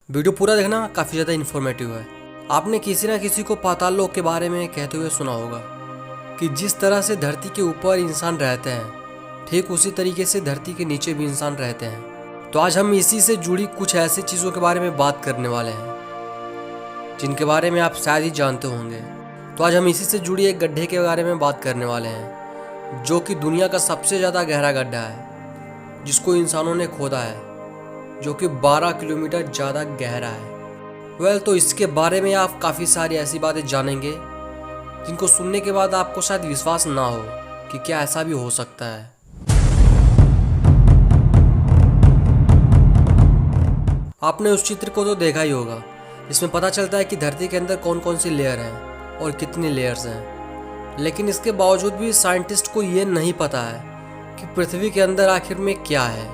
Video पूरा देखना, काफ़ी ज़्यादा इन्फॉर्मेटिव है। आपने किसी ना किसी को पाताल लोक के बारे में कहते हुए सुना होगा कि जिस तरह से धरती के ऊपर इंसान रहते हैं, ठीक उसी तरीके से धरती के नीचे भी इंसान रहते हैं। तो आज हम इसी से जुड़ी कुछ ऐसी चीज़ों के बारे में बात करने वाले हैं जिनके बारे में आप शायद ही जानते होंगे। तो आज हम इसी से जुड़ी एक गड्ढे के बारे में बात करने वाले हैं जो कि दुनिया का सबसे ज़्यादा गहरा गड्ढा है, जिसको इंसानों ने खोदा है, जो कि 12 किलोमीटर ज़्यादा गहरा है। तो इसके बारे में आप काफ़ी सारी ऐसी बातें जानेंगे जिनको सुनने के बाद आपको शायद विश्वास ना हो कि क्या ऐसा भी हो सकता है। आपने उस चित्र को तो देखा ही होगा जिसमें पता चलता है कि धरती के अंदर कौन कौन सी लेयर हैं और कितनी लेयर्स हैं। लेकिन इसके बावजूद भी साइंटिस्ट को ये नहीं पता है कि पृथ्वी के अंदर आखिर में क्या है।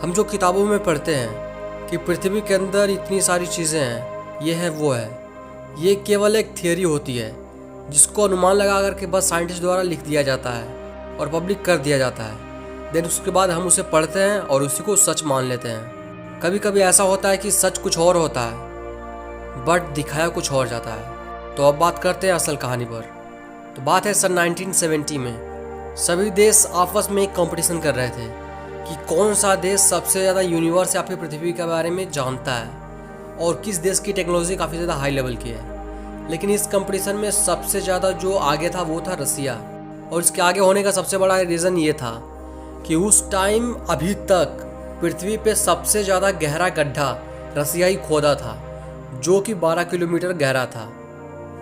हम जो किताबों में पढ़ते हैं कि पृथ्वी के अंदर इतनी सारी चीज़ें हैं, ये है वो है, ये केवल एक थियोरी होती है जिसको अनुमान लगा करके बस साइंटिस्ट द्वारा लिख दिया जाता है और पब्लिक कर दिया जाता है। देन उसके बाद हम उसे पढ़ते हैं और उसी को सच मान लेते हैं। कभी कभी ऐसा होता है कि सच कुछ और होता है बट दिखाया कुछ और जाता है। तो अब बात करते हैं असल कहानी पर। तो बात है सन 1970 में। सभी देश आपस में एक कंपटीशन कर रहे थे कि कौन सा देश सबसे ज़्यादा यूनिवर्स या फिर पृथ्वी के बारे में जानता है और किस देश की टेक्नोलॉजी काफ़ी ज़्यादा हाई लेवल की है। लेकिन इस कंपटीशन में सबसे ज़्यादा जो आगे था वो था रसिया। और इसके आगे होने का सबसे बड़ा रीज़न ये था कि उस टाइम अभी तक पृथ्वी पे सबसे ज़्यादा गहरा गड्ढा रसिया ही खोदा था, जो कि 12 किलोमीटर गहरा था।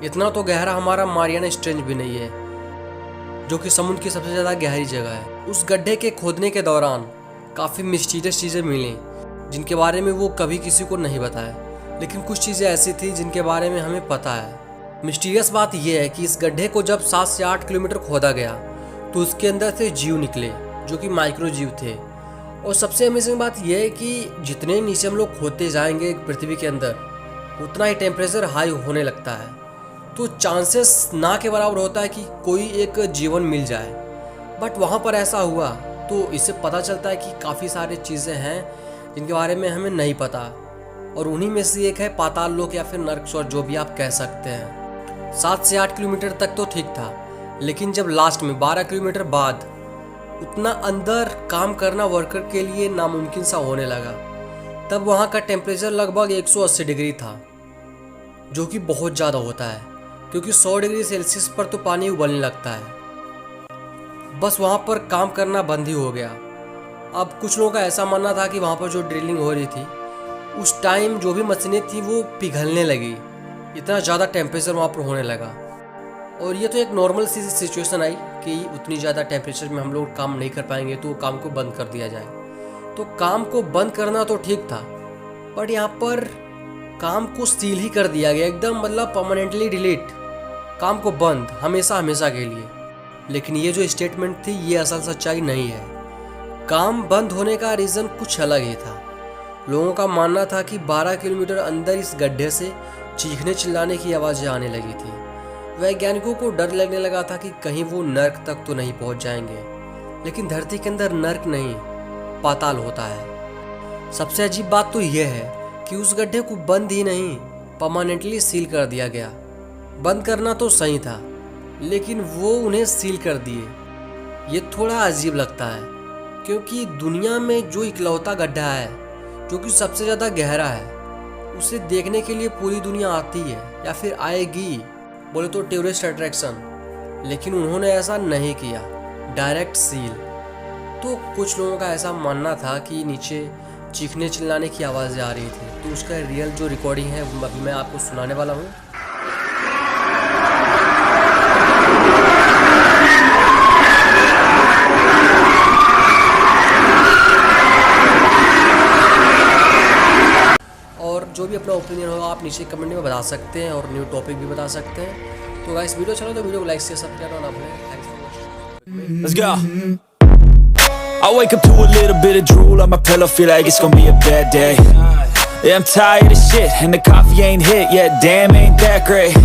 इतना तो गहरा हमारा मारियाना ट्रेंच भी नहीं है, जो कि समुद्र की सबसे ज़्यादा गहरी जगह है। उस गड्ढे के खोदने के दौरान काफ़ी मिस्टीरियस चीज़ें मिली जिनके बारे में वो कभी किसी को नहीं बताया, लेकिन कुछ चीज़ें ऐसी थी जिनके बारे में हमें पता है। मिस्टीरियस बात यह है कि इस गड्ढे को जब 7 से 8 किलोमीटर खोदा गया तो उसके अंदर से जीव निकले जो कि माइक्रो जीव थे। और सबसे अमेजिंग बात यह है कि जितने नीचे हम लोग खोदते जाएंगे पृथ्वी के अंदर, उतना ही टेम्परेचर हाई होने लगता है। तो चांसेस ना के बराबर होता है कि कोई एक जीवन मिल जाए। बट वहाँ पर ऐसा हुआ तो इससे पता चलता है कि काफ़ी सारी चीज़ें हैं जिनके बारे में हमें नहीं पता, और उन्हीं में से एक है पाताल लोक या फिर नर्क स्वर्ग, जो भी आप कह सकते हैं। 7 से 8 किलोमीटर तक तो ठीक था, लेकिन जब लास्ट में 12 किलोमीटर बाद उतना अंदर काम करना वर्कर के लिए नामुमकिन सा होने लगा, तब वहाँ का टेम्परेचर लगभग 180 डिग्री था, जो कि बहुत ज़्यादा होता है क्योंकि 100 डिग्री सेल्सियस पर तो पानी उबलने लगता है। बस वहाँ पर काम करना बंद ही हो गया। अब कुछ लोगों का ऐसा मानना था कि वहाँ पर जो ड्रिलिंग हो रही थी उस टाइम जो भी मशीनें थी वो पिघलने लगी, इतना ज़्यादा टेम्परेचर वहाँ पर होने लगा। और ये तो एक नॉर्मल सी सिचुएशन आई कि उतनी ज़्यादा टेम्परेचर में हम लोग काम नहीं कर पाएंगे तो काम को बंद कर दिया जाए। तो काम को बंद करना तो ठीक था, बट यहाँ पर काम को सील ही कर दिया गया एकदम, मतलब परमानेंटली डिलीट, काम को बंद हमेशा हमेशा के लिए। लेकिन ये जो स्टेटमेंट थी ये असल सच्चाई नहीं है। काम बंद होने का रीज़न कुछ अलग ही था। लोगों का मानना था कि 12 किलोमीटर अंदर इस गड्ढे से चीखने चिल्लाने की आवाज़ें आने लगी थी। वैज्ञानिकों को डर लगने लगा था कि कहीं वो नर्क तक तो नहीं पहुंच जाएंगे। लेकिन धरती के अंदर नर्क नहीं, पाताल होता है। सबसे अजीब बात तो यह है कि उस गड्ढे को बंद ही नहीं, परमानेंटली सील कर दिया गया। बंद करना तो सही था, लेकिन वो उन्हें सील कर दिए। ये थोड़ा अजीब लगता है क्योंकि दुनिया में जो इकलौता गड्ढा है जो कि सबसे ज़्यादा गहरा है, उसे देखने के लिए पूरी दुनिया आती है या फिर आएगी, बोले तो टूरिस्ट अट्रैक्शन। लेकिन उन्होंने ऐसा नहीं किया, डायरेक्ट सील। तो कुछ लोगों का ऐसा मानना था कि नीचे चीखने चिल्लाने की आवाज़ें आ रही थी। तो उसका रियल जो रिकॉर्डिंग है अभी मैं आपको सुनाने वाला हूँ। और जो भी अपना ओपिनियन होगा आप नीचे कमेंट में बता सकते हैं और न्यू टॉपिक भी बता सकते हैं। तो गाइस वीडियो चलो तो वीडियो को लाइक से सब्सक्राइब करना ना भूलें। Thanks for watching. Let's go. I wake up to a little bit of drool on my pillow, feel like it's gonna be a bad day. Yeah, I'm tired of shit and the coffee ain't hit yet, damn ain't that great.